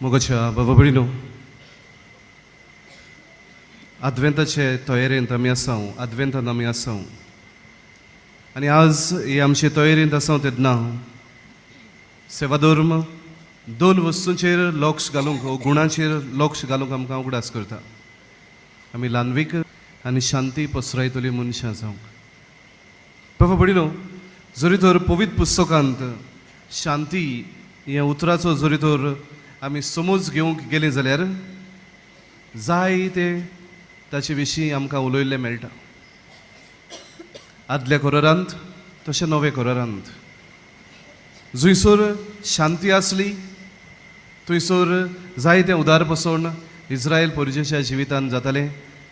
मोगाच्या बाबा भयणीनो, आद्वेंताचे तयारेंत आमी आसा, आद्वेंतान आमी आसा आनी आज ही आमचे तयारेंत आसा तेन्ना सेवाधर्म दोन वस्तूंचेर लक्ष घालूंक, गुणांचेर लक्ष घालूंक आमकां उगडास करता. आमी ल्हानवीक आनी शांती पसरायतली मनशां जावंक. बाबा भयणीनो, जरी तर पवित्र पुस्तकांत शांती ह्या उतराचो जरी तर आमी समज घेवंक गेले जाल्यार जायते ताचे विशीं आमकां उलयल्लें मेळटा. आदल्या करारांत तशें नवे करारांत जंयसर शांती आसली थंयसर जायतें उदार पसोवन इस्रायल परजेच्या जिवितांत जातालें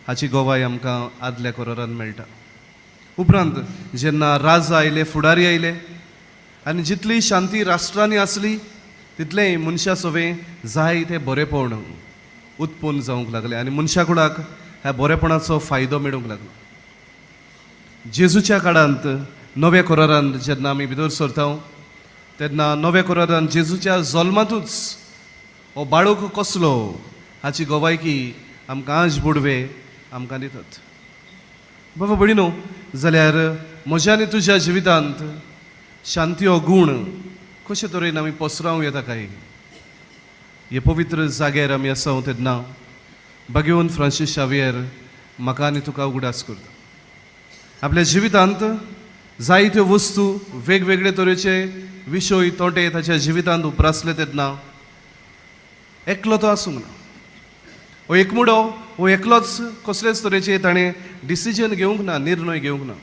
हाची गोवाय आमकां आदल्या करारांत मेळटा. उपरांत जेन्ना राज आयले, फुडारी आयले आनी जितली शांती राष्ट्रांनी आसली तितलें मनशा सवें जायतें बरेपण उत्पन्न जावंक लागलें आनी मनशाकुडाक ह्या बरेपणाचो फायदो मेळूंक लागलो. जेजूच्या काळांत नव्या करारांत जेन्ना आमी भितर सरता तेन्ना नव्या करारांत जेजूच्या जल्मांतूच हो बाळूक कसलो हाची गोवायकी आमकां आज बुडवे आमकां दितात. बाबा भयणीनो, जाल्यार म्हज्या आनी तुज्या जिवितांत शांती हो गूण कशे तरेन आमी पसरावं येता काय हे पवित्र जाग्यार आमी आसा तेन्ना भगवंत फ्रांसीस शावियर म्हाका आनी तुका उगडास करता. आपल्या जिवितांत जायत्यो वस्तू वेगवेगळे तरेचे विशय तोटे ताच्या जिवितांत उप्रासले तेन्ना एकलो तो आसूंक ना. हो एकमुडो हो एकलोच कसलेच तरेचे ताणें डिसिजन घेवंक ना, निर्णय घेवंक ना.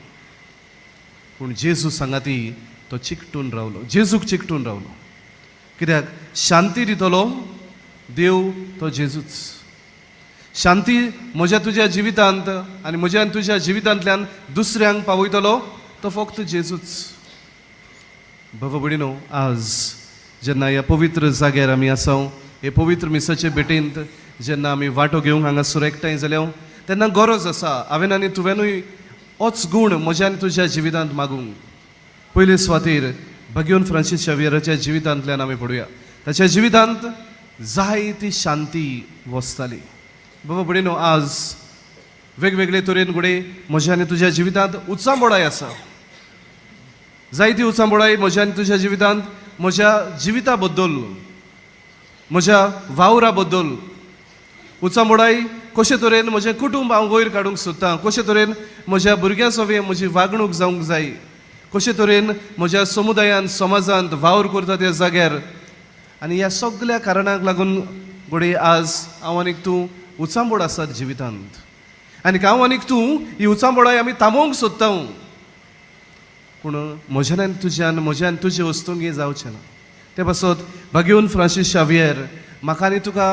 पूण जेजू सांगाती तो चिकटून रावलो, जेजूक चिकटून रावलो. कित्याक शांती दितलो देव तो जेजूच. शांती म्हज्या तुज्या जिवितांत आनी म्हज्या आनी तुज्या जिवितांतल्यान दुसऱ्यांक पावयतलो तो फक्त जेजूच. बाबा भयणीनो, आज जेन्ना ह्या पवित्र जाग्यार आमी आसा, हे पवित्र मिसाचे भेटेंत जेन्ना आमी वांटो घेवंक हांगासर एकठांय जाल्या तेन्ना गरज आसा हांवें आनी तुवेंनूय होच गूण म्हज्या आनी तुज्या जिवितांत मागूंक. पयले सुवातेर भगवंत फ्रांसीस शावियराच्या जिवितांतल्यान आमी पळोवया. ताच्या जिवितांत जायती शांती वसताली. बाबा भयणीनो, आज वेगवेगळे तरेन घडये म्हज्या आनी तुज्या जिवितांत उचांबोडाय आसा. जायती उचांबोडाय म्हज्या आनी तुज्या जिवितांत म्हज्या जिविता बद्दल, म्हज्या वावरा बद्दल उचांबोडाय कशे तरेन म्हजें कुटूंब हांव वयर काडूंक सोदतां, कशे तरेन म्हज्या भुरग्यां सवें म्हजी वागणूक जावंक जाय, कशे तरेन म्हज्या समुदायांत समाजांत वावर करता त्या जाग्यार. आनी ह्या सगळ्या कारणांक लागून घडये आज हांव आनीक तूं उचांबोड आसात जिवितांत आनी हांव आनीक तूं ही उचांबोडाय आमी थांबोवंक सोदता. पूण म्हज्यान आनी तुज्यान, म्हज्या आनी तुजे वस्तूंक हें जावचें ना. ते पासत भगवंत फ्रांसीस शावियर म्हाका आनी तुका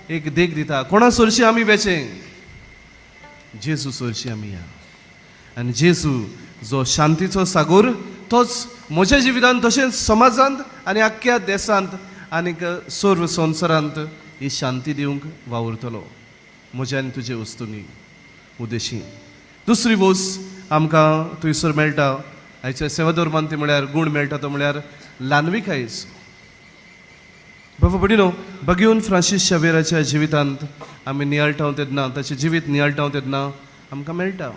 एक देख दिता. कोणा सरशी आमी वेचें? जेजू सरशी आमी या. आनी जेजू जो शांतीचो सागोर तोच म्हज्या जिवितांत तशेंच समाजांत आनी आख्ख्या देशांत आनीक सर्व संवसारांत ही शांती दिवंक वावुरतलो म्हज्या आनी तुजे वस्तूंनी उद्देशी. दुसरी वस्त आमकां थंयसर मेळटा आयच्या सेवाधर्मांत ती म्हळ्यार गूण मेळटा तो म्हळ्यार ल्हानविकायेचो. बाबा भयणीनो, भगवंत फ्रांसीस शावियराच्या जिवितांत आमी नियाळटाव तेन्ना, ताचें जिवीत नियाळटाव तेन्ना आमकां मेळटा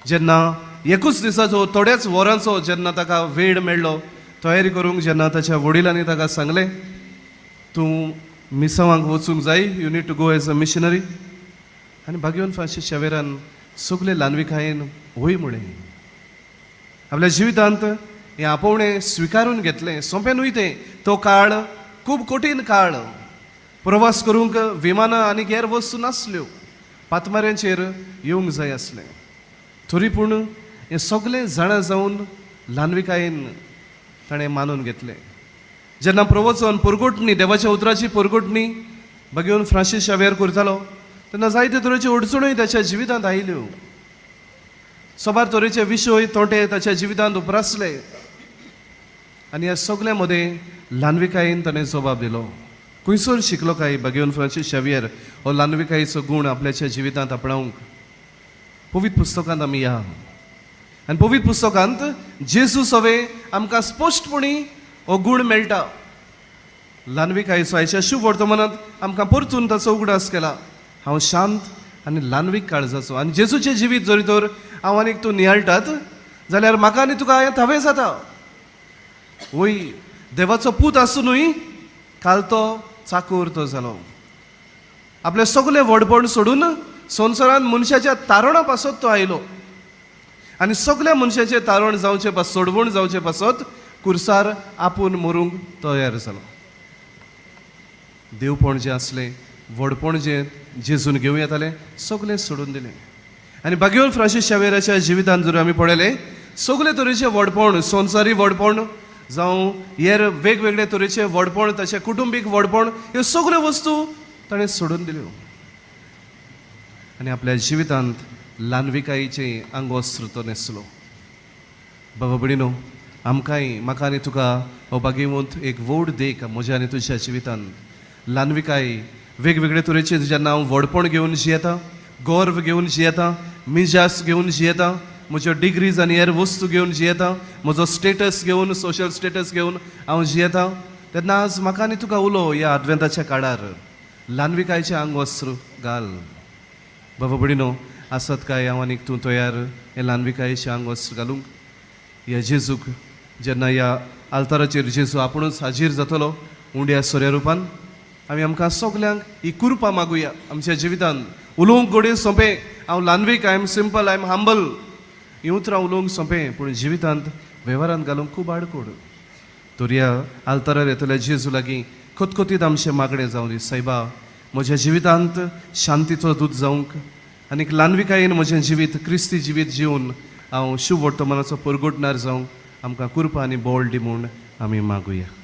जेन्ना एकूच दिसाचो थोड्याच वरांचो जेन्ना ताका वेळ मेळ्ळो तयारी करूंक, जेन्ना ताच्या वडिलांनी ताका सांगलें तूं मिसावांक वचूंक जाय, you need to go as a missionary. आनी भगवंत फ्रांसीस शावियरान सगळे ल्हानविकायेन वय म्हणलें. आपल्या जिवितांत हें आपोवणें स्विकारून घेतलें. सोंपें न्हय तें. तो काळ खूब कठीण काळ. प्रवास करूंक विमानां आनी हेर वस्तू नासल्यो, पातमाऱ्यांचेर येवंक जाय आसलें. तरी पूण हें सगळें जाणा जावन ल्हानविकायेन ताणें मानून घेतलें. जेन्ना प्रवचन परगोटणी, देवाच्या उतराची परगोटणी भगवंत फ्रांसीस शावियर करतालो तेन्ना जायते तरेच्यो अडचणूय ताच्या जिवितांत आयल्यो. सोबार तरेचे विशय तोटे ताच्या जिवितांत उप्रासले आनी ह्या सगळ्या मदें ल्हानविकायेन ताणें जबाब दिलो. खंयसर शिकलो काय भगवंत फ्रांसीस शावियर हो ल्हानविकायेचो गूण आपल्याच्या जिवितांत आपणावंक? पवित्र पुस्तकांत आमी या आनी पवित्र पुस्तकांत जेजू सवें आमकां स्पश्टपणी हो गूण मेळटा. ल्हानविकायेचो आयच्या शुभ वर्तमानांत आमकां परतून ताचो उगडास केला. हांव शांत आनी ल्हानवीक काळजाचो आनी जेजूचें जिवीत जरी तर हांव आनीक तूं नियाळटात जाल्यार म्हाका आनी तुका हें थावें जाता. वय देवाचो पूत आसुनूय काल तो चाकोर तो जालो. आपलें सगलें व्हडपण सोडून संवसारांत मनशाच्या तारणा पासत तो आयलो आनी सगल्या मनशाचें तारण जावचें पास सोडवण जावचें पासत कुर्सार आपूण मरूंक तयार जालो. देवपण जें असलें व्हडपण जें जेजून घेवं येतालें सगलें सोडून दिलें. आनी बागयोल फ्रांसीस शावेराच्या जिवितांत जर आमी पळयलें सगले तरेचें व्हडपण संवसारी व्हडपण जावं हेर वेगवेगळे तरेचें व्हडपण तशें कुटुंबीक व्हडपण ह्यो सगल्यो वस्तू ताणें सोडून दिल्यो आनी आपल्या जिवितांत ल्हानविकायेचें आंगवस्त्र तो न्हेसलो. बाबा भयणीनो आमकांय म्हाका आनी तुका हो बागेवंत एक व्हड देख म्हज्या आनी तुज्या जिवितांत. ल्हानविकाय वेगवेगळे तरेचे जेन्ना हांव व्हडपण घेवन जियेता, गर्व घेवन जियेता, मिजास घेवन जियेता, म्हज्यो डिग्रीज आनी हेर वस्तू घेवन जियेता, म्हजो स्टेटस घेवन सोशल स्टेटस घेवन हांव जियेता, तेन्ना आज म्हाका आनी तुका उलो ह्या आदवेंताच्या काळार ल्हानविकायेचें आंगवस्त्र घाल. बाबा भयणीनो आसत काय हांव आनीक तूं तयार हें ल्हानविकायेचें आंगवस्त्र घालूंक? ह्या जेजूक जेन्ना ह्या आल्ताराचेर जेजू आपुणूच हाजीर जातलो उंड्या सोऱ्या रुपान आमकां सगल्यांक ही कृपा मागुया आमच्या जिवितांत. उलोवंक घडये सोंपें, हांव ल्हानवीक, I am simple, I am humble, हीं उतरां उलोवंक सोंपें, पूण जिवितांत वेव्हारांत घालूंक खूब आडकोड. तर ह्या आल्तारार येतल्या जेजू लागीं खतखतीत आमचें मागणें जावं दी. सायबा म्हज्या जिवितांत शांतीचो दूत जावंक आनीक ल्हानविकायेन म्हजें जिवीत क्रिस्ती जिवीत जिवन हांव शुभ वर्तमानाचो परगोटणार जावंक आमकां कृपा आनी बोळ दी म्हूण आमी मागुया.